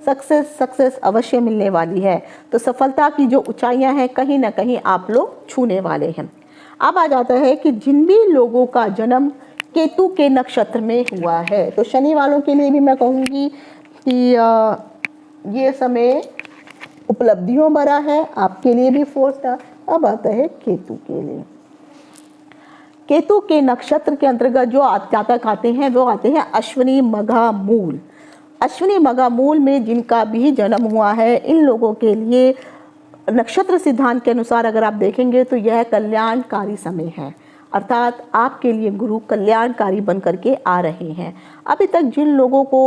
सक्सेस अवश्य मिलने वाली है। तो सफलता की जो ऊंचाइयाँ हैं कहीं ना कहीं आप लोग छूने वाले हैं। अब आ जाता है कि जिन भी लोगों का जन्म केतु के नक्षत्र में हुआ है, तो शनि वालों के लिए भी मैं कहूँगी कि ये समय उपलब्धियों भरा है, आपके लिए भी 4 स्टार। अब आता है केतु के लिए। केतु के नक्षत्र के अंतर्गत जो जातक आते हैं वो आते हैं अश्विनी मघा मूल। अश्विनी मघा मूल में जिनका भी जन्म हुआ है, इन लोगों के लिए नक्षत्र सिद्धांत के अनुसार अगर आप देखेंगे तो यह कल्याणकारी समय है, अर्थात आपके लिए गुरु कल्याणकारी बन करके आ रहे हैं। अभी तक जिन लोगों को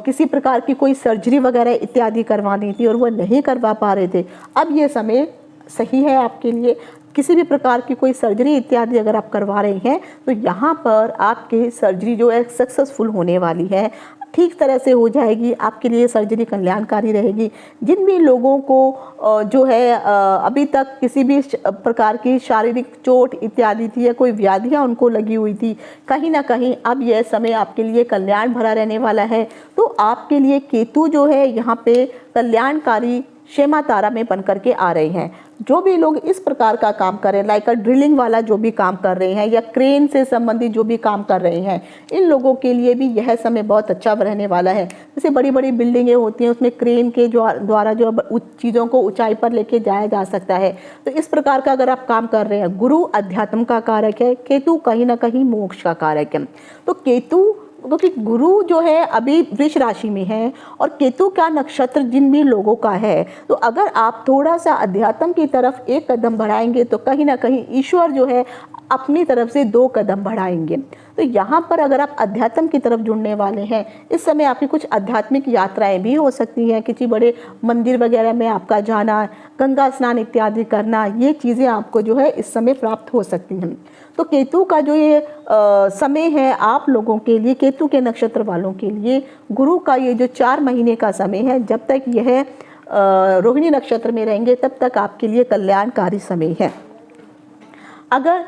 किसी प्रकार की कोई सर्जरी वगैरह इत्यादि करवानी थी और वह नहीं करवा पा रहे थे, अब ये समय सही है आपके लिए। किसी भी प्रकार की कोई सर्जरी इत्यादि अगर आप करवा रहे हैं तो यहाँ पर आपकी सर्जरी जो है सक्सेसफुल होने वाली है, ठीक तरह से हो जाएगी, आपके लिए सर्जरी कल्याणकारी रहेगी। जिन भी लोगों को जो है अभी तक किसी भी प्रकार की शारीरिक चोट इत्यादि थी या कोई व्याधियाँ उनको लगी हुई थी, कहीं ना कहीं अब यह समय आपके लिए कल्याण भरा रहने वाला है। तो आपके लिए केतु जो है यहाँ पे कल्याणकारी क्षेमा तारा में बन करके आ रहे हैं। जो भी लोग इस प्रकार का काम कर रहे हैं, लाइक ड्रिलिंग वाला जो भी काम कर रहे हैं या क्रेन से संबंधित जो भी काम कर रहे हैं, इन लोगों के लिए भी यह समय बहुत अच्छा रहने वाला है। जैसे बड़ी बड़ी बिल्डिंगें होती हैं उसमें क्रेन के द्वारा जो चीज़ों को ऊंचाई पर लेके जाया जा सकता है, तो इस प्रकार का अगर आप काम कर रहे हैं, गुरु अध्यात्म का कारक है, केतु कहीं ना कहीं मोक्ष का कारक है। तो केतु क्योंकि गुरु जो है अभी वृष राशि में है और केतु का नक्षत्र जिन भी लोगों का है, तो अगर आप थोड़ा सा अध्यात्म की तरफ एक कदम बढ़ाएंगे तो कहीं ना कहीं ईश्वर जो है अपनी तरफ से 2 कदम बढ़ाएंगे। तो यहाँ पर अगर आप अध्यात्म की तरफ जुड़ने वाले हैं, इस समय आपकी कुछ आध्यात्मिक यात्राएं भी हो सकती हैं, किसी बड़े मंदिर वगैरह में आपका जाना, गंगा स्नान इत्यादि करना, ये चीज़ें आपको जो है इस समय प्राप्त हो सकती हैं। तो केतु का जो ये समय है आप लोगों के लिए, केतु के नक्षत्र वालों के लिए गुरु का ये जो 4 महीने का समय है, जब तक यह रोहिणी नक्षत्र में रहेंगे तब तक आपके लिए कल्याणकारी समय है। अगर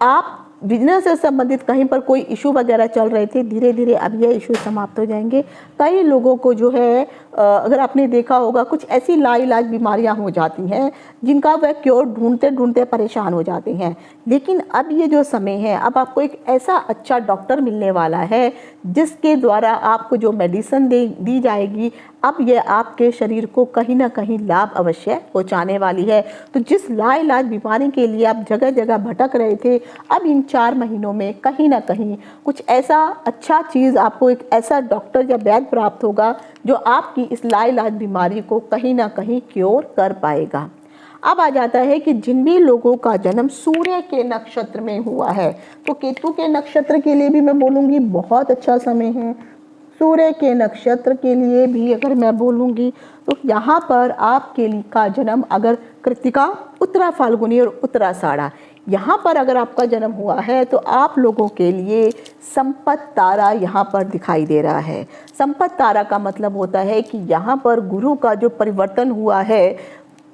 आप बिजनेस से संबंधित कहीं पर कोई इशू वगैरह चल रहे थे, धीरे धीरे अब यह इशू समाप्त हो जाएंगे। कई लोगों को जो है अगर आपने देखा होगा कुछ ऐसी लाइलाज बीमारियां हो जाती हैं जिनका वह क्योर ढूंढते ढूंढते परेशान हो जाते हैं, लेकिन अब ये जो समय है, अब आपको एक ऐसा अच्छा डॉक्टर मिलने वाला है जिसके द्वारा आपको जो मेडिसिन दी जाएगी, अब यह आपके शरीर को कहीं ना कहीं लाभ अवश्य पहुँचाने वाली है। तो जिस लाइलाज बीमारी के लिए आप जगह जगह भटक रहे थे, अब इन 4 महीनों में कहीं ना कहीं कुछ ऐसा अच्छा चीज़, आपको एक ऐसा डॉक्टर या वैद्य प्राप्त होगा जो आपकी इस लाइलाज बीमारी को कहीं ना कहीं क्योर कर पाएगा। अब आ जाता है कि जिन भी लोगों का जन्म सूर्य के नक्षत्र में हुआ है, तो केतु के नक्षत्र के लिए भी मैं बोलूँगी बहुत अच्छा समय है। सूर्य के नक्षत्र के लिए भी अगर मैं बोलूँगी तो यहाँ पर आपके का जन्म अगर कृतिका, उत्तरा फाल्गुनी और उत्तराषाढ़ा, यहाँ पर अगर आपका जन्म हुआ है तो आप लोगों के लिए संपत तारा यहाँ पर दिखाई दे रहा है। संपत तारा का मतलब होता है कि यहाँ पर गुरु का जो परिवर्तन हुआ है,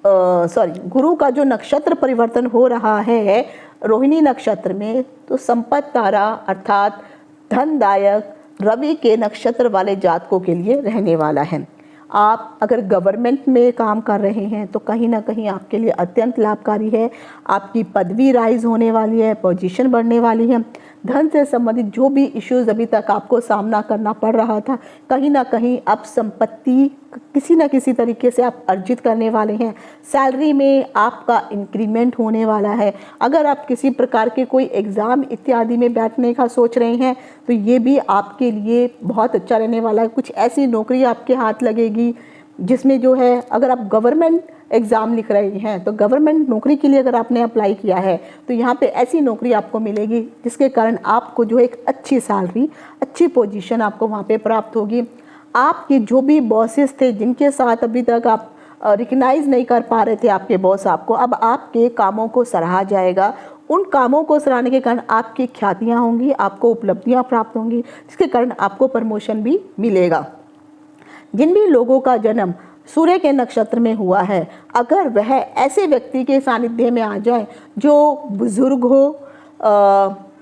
गुरु का जो नक्षत्र परिवर्तन हो रहा है रोहिणी नक्षत्र में, तो संपत तारा अर्थात धनदायक रवि के नक्षत्र वाले जातकों के लिए रहने वाला है। आप अगर गवर्नमेंट में काम कर रहे हैं तो कहीं ना कहीं आपके लिए अत्यंत लाभकारी है। आपकी पदवी राइज होने वाली है, पोजीशन बढ़ने वाली है। धन से संबंधित जो भी इश्यूज अभी तक आपको सामना करना पड़ रहा था, कहीं ना कहीं अब संपत्ति किसी न किसी तरीके से आप अर्जित करने वाले हैं। सैलरी में आपका इंक्रीमेंट होने वाला है। अगर आप किसी प्रकार के कोई एग्ज़ाम इत्यादि में बैठने का सोच रहे हैं तो ये भी आपके लिए बहुत अच्छा रहने वाला है। कुछ ऐसी नौकरी आपके हाथ लगेगी जिसमें जो है, अगर आप गवर्नमेंट एग्ज़ाम लिख रहे हैं तो गवर्नमेंट नौकरी के लिए अगर आपने अप्लाई किया है तो यहाँ पे ऐसी नौकरी आपको मिलेगी जिसके कारण आपको जो एक अच्छी सैलरी, अच्छी पोजीशन आपको वहाँ पे प्राप्त होगी। आपके जो भी बॉसेस थे जिनके साथ अभी तक आप रिकग्नाइज नहीं कर पा रहे थे आपके बॉस आपको, अब आपके कामों को सराहा जाएगा। उन कामों को सराहने के कारण आपकी ख्यातियाँ होंगी, आपको उपलब्धियाँ प्राप्त होंगी, जिसके कारण आपको प्रमोशन भी मिलेगा। जिन भी लोगों का जन्म सूर्य के नक्षत्र में हुआ है, अगर वह ऐसे व्यक्ति के सानिध्य में आ जाए जो बुजुर्ग हो,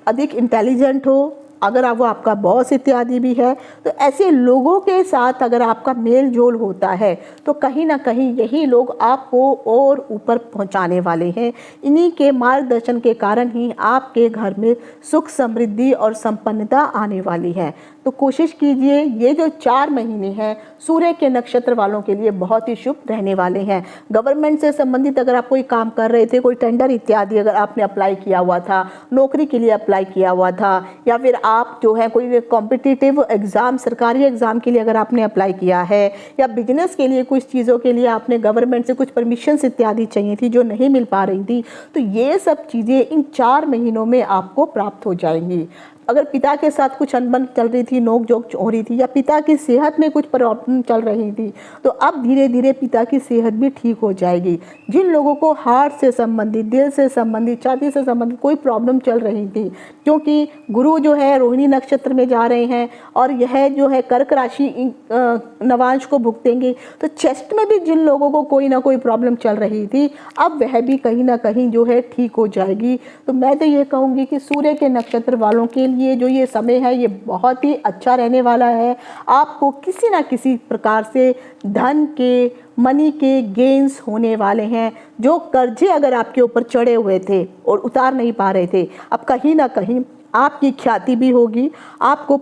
अधिक इंटेलिजेंट हो, अगर वो आपका बॉस इत्यादि भी है, तो ऐसे लोगों के साथ अगर आपका मेल जोल होता है तो कहीं ना कहीं यही लोग आपको और ऊपर पहुंचाने वाले हैं। इन्हीं के मार्गदर्शन के कारण ही आपके घर में सुख, समृद्धि और संपन्नता आने वाली है। तो कोशिश कीजिए, ये जो 4 महीने हैं सूर्य के नक्षत्र वालों के लिए बहुत ही शुभ रहने वाले हैं। गवर्नमेंट से संबंधित अगर आप कोई काम कर रहे थे, कोई टेंडर इत्यादि अगर आपने अप्लाई किया हुआ था, नौकरी के लिए अप्लाई किया हुआ था, या फिर आप जो है कोई कॉम्पिटिटिव एग्ज़ाम, सरकारी एग्ज़ाम के लिए अगर आपने अप्लाई किया है, या बिजनेस के लिए कुछ चीज़ों के लिए आपने गवर्नमेंट से कुछ परमिशंस इत्यादि चाहिए थी जो नहीं मिल पा रही थी, तो ये सब चीज़ें इन 4 महीनों में आपको प्राप्त हो जाएंगी। अगर पिता के साथ कुछ अनबन चल रही थी, नोक झोंक हो रही थी, या पिता की सेहत में कुछ प्रॉब्लम चल रही थी, तो अब धीरे धीरे पिता की सेहत भी ठीक हो जाएगी। जिन लोगों को हार्ट से संबंधित, दिल से संबंधित, छाती से संबंधित कोई प्रॉब्लम चल रही थी, क्योंकि गुरु जो है रोहिणी नक्षत्र में जा रहे हैं और यह जो है कर्क राशि नवांश को भुगतेंगे, तो चेस्ट में भी जिन लोगों को कोई ना कोई प्रॉब्लम चल रही थी, अब वह भी कहीं ना कहीं जो है ठीक हो जाएगी। तो मैं तो ये कहूँगी कि सूर्य के नक्षत्र वालों के लिए जो ये समय है ये बहुत ही अच्छा रहने वाला है। आपको किसी ना किसी प्रकार से धन के, मनी के गेन्स होने वाले हैं। जो कर्जे अगर आपके ऊपर चढ़े हुए थे और उतार नहीं पा रहे थे, अब कहीं ना कहीं आपकी ख्याति भी होगी। आपको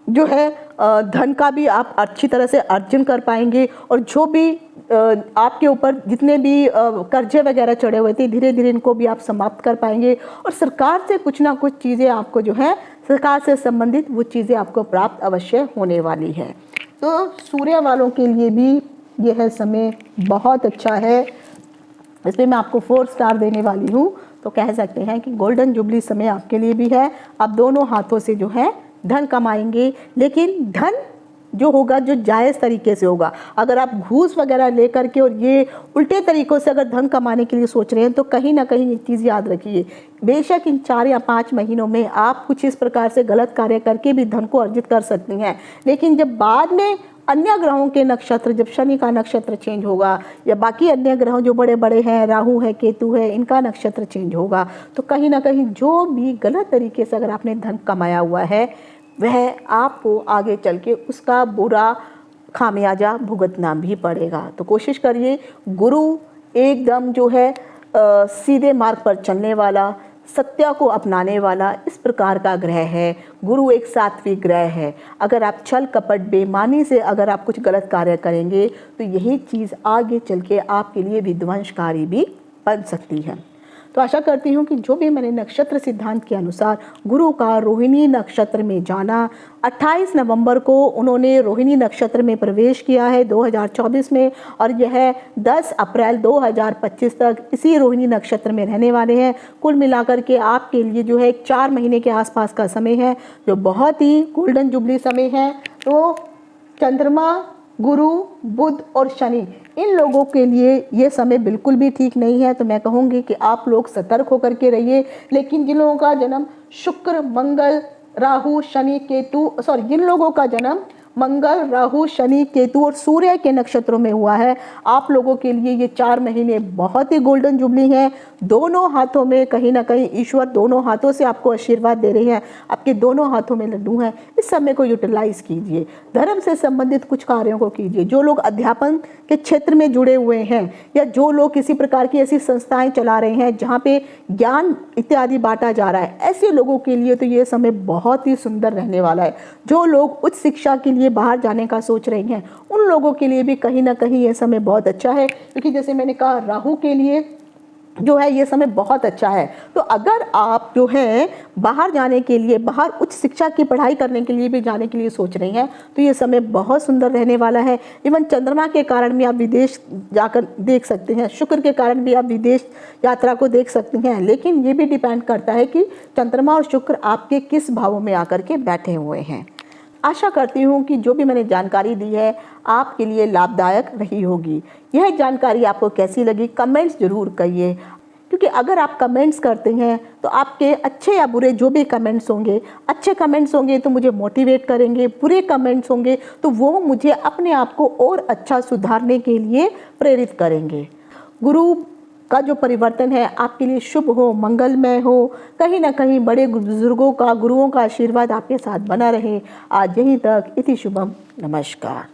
जो है धन का भी आप अच्छी तरह से अर्जन कर पाएंगे, और जो भी आपके ऊपर जितने भी कर्जे वगैरह चढ़े हुए थे, धीरे धीरे इनको भी आप समाप्त कर पाएंगे। और सरकार से कुछ ना कुछ चीज़ें आपको जो है, सरकार से संबंधित वो चीज़ें आपको प्राप्त अवश्य होने वाली है। तो सूर्य वालों के लिए भी यह समय बहुत अच्छा है। इसमें मैं आपको 4 स्टार देने वाली हूँ। तो कह सकते हैं कि गोल्डन जुबली समय आपके लिए भी है। आप दोनों हाथों से जो है धन कमाएंगे, लेकिन धन जो होगा जो जायज़ तरीके से होगा। अगर आप घूस वगैरह लेकर के और ये उल्टे तरीक़ों से अगर धन कमाने के लिए सोच रहे हैं, तो कहीं ना कहीं एक चीज़ याद रखिए, बेशक इन 4 या 5 महीनों में आप कुछ इस प्रकार से गलत कार्य करके भी धन को अर्जित कर सकती हैं, लेकिन जब बाद में अन्य ग्रहों के नक्षत्र, जब शनि का नक्षत्र चेंज होगा, या बाकी अन्य ग्रहों जो बड़े बड़े हैं, राहु है, केतु है, इनका नक्षत्र चेंज होगा, तो कहीं ना कहीं जो भी गलत तरीके से अगर आपने धन कमाया हुआ है, वह आपको आगे चल के उसका बुरा खामियाजा भुगतना भी पड़ेगा। तो कोशिश करिए, गुरु एकदम जो है सीधे मार्ग पर चलने वाला, सत्य को अपनाने वाला इस प्रकार का ग्रह है। गुरु एक सात्विक ग्रह है। अगर आप छल कपट, बेईमानी से अगर आप कुछ गलत कार्य करेंगे, तो यही चीज़ आगे चल के आपके लिए विध्वंसकारी भी बन सकती है। तो आशा करती हूँ कि जो भी मैंने नक्षत्र सिद्धांत के अनुसार गुरु का रोहिणी नक्षत्र में जाना, 28 नवंबर को उन्होंने रोहिणी नक्षत्र में प्रवेश किया है 2024 में, और यह 10 अप्रैल 2025 तक इसी रोहिणी नक्षत्र में रहने वाले हैं। कुल मिलाकर के आपके लिए जो है 4 महीने के आसपास का समय है, जो बहुत ही गोल्डन जुबली समय है। तो चंद्रमा, गुरु, बुध और शनि, इन लोगों के लिए ये समय बिल्कुल भी ठीक नहीं है। तो मैं कहूँगी कि आप लोग सतर्क होकर के रहिए। लेकिन जिन लोगों का जन्म शुक्र, मंगल, राहु, शनि, केतु, जिन लोगों का जन्म मंगल, राहु, शनि, केतु और सूर्य के नक्षत्रों में हुआ है, आप लोगों के लिए ये 4 महीने बहुत ही गोल्डन जुबली हैं। दोनों हाथों में कहीं ना कहीं ईश्वर दोनों हाथों से आपको आशीर्वाद दे रहे हैं, आपके दोनों हाथों में लड्डू हैं। इस समय को यूटिलाइज कीजिए, धर्म से संबंधित कुछ कार्यों को कीजिए। जो लोग अध्यापन के क्षेत्र में जुड़े हुए हैं या जो लोग किसी प्रकार की ऐसी संस्थाएं चला रहे हैं जहाँ पे ज्ञान इत्यादि बांटा जा रहा है, ऐसे लोगों के लिए तो ये समय बहुत ही सुंदर रहने वाला है। जो लोग उच्च शिक्षा के लिए बाहर जाने का सोच रहे हैं, उन लोगों के लिए भी कहीं ना कहीं ये समय बहुत अच्छा है, क्योंकि जैसे मैंने कहा राहु के लिए जो है ये समय बहुत अच्छा है। तो अगर आप जो है बाहर जाने के लिए, बाहर उच्च शिक्षा की पढ़ाई करने के लिए भी जाने के लिए सोच रहे हैं, तो ये समय बहुत सुंदर रहने वाला है। इवन चंद्रमा के कारण भी आप विदेश जाकर देख सकते हैं, शुक्र के कारण भी आप विदेश यात्रा को देख सकते हैं। लेकिन ये भी डिपेंड करता है कि चंद्रमा और शुक्र आपके किस भावों में आकर के बैठे हुए हैं। आशा करती हूँ कि जो भी मैंने जानकारी दी है आपके लिए लाभदायक रही होगी। यह जानकारी आपको कैसी लगी कमेंट्स ज़रूर करिए, क्योंकि अगर आप कमेंट्स करते हैं तो आपके अच्छे या बुरे जो भी कमेंट्स होंगे, अच्छे कमेंट्स होंगे तो मुझे मोटिवेट करेंगे, बुरे कमेंट्स होंगे तो वो मुझे अपने आप को और अच्छा सुधारने के लिए प्रेरित करेंगे। गुरु का जो परिवर्तन है आपके लिए शुभ हो, मंगलमय हो, कहीं ना कहीं बड़े बुजुर्गों का, गुरुओं का आशीर्वाद आपके साथ बना रहे। आज यहीं तक, इति शुभम, नमस्कार।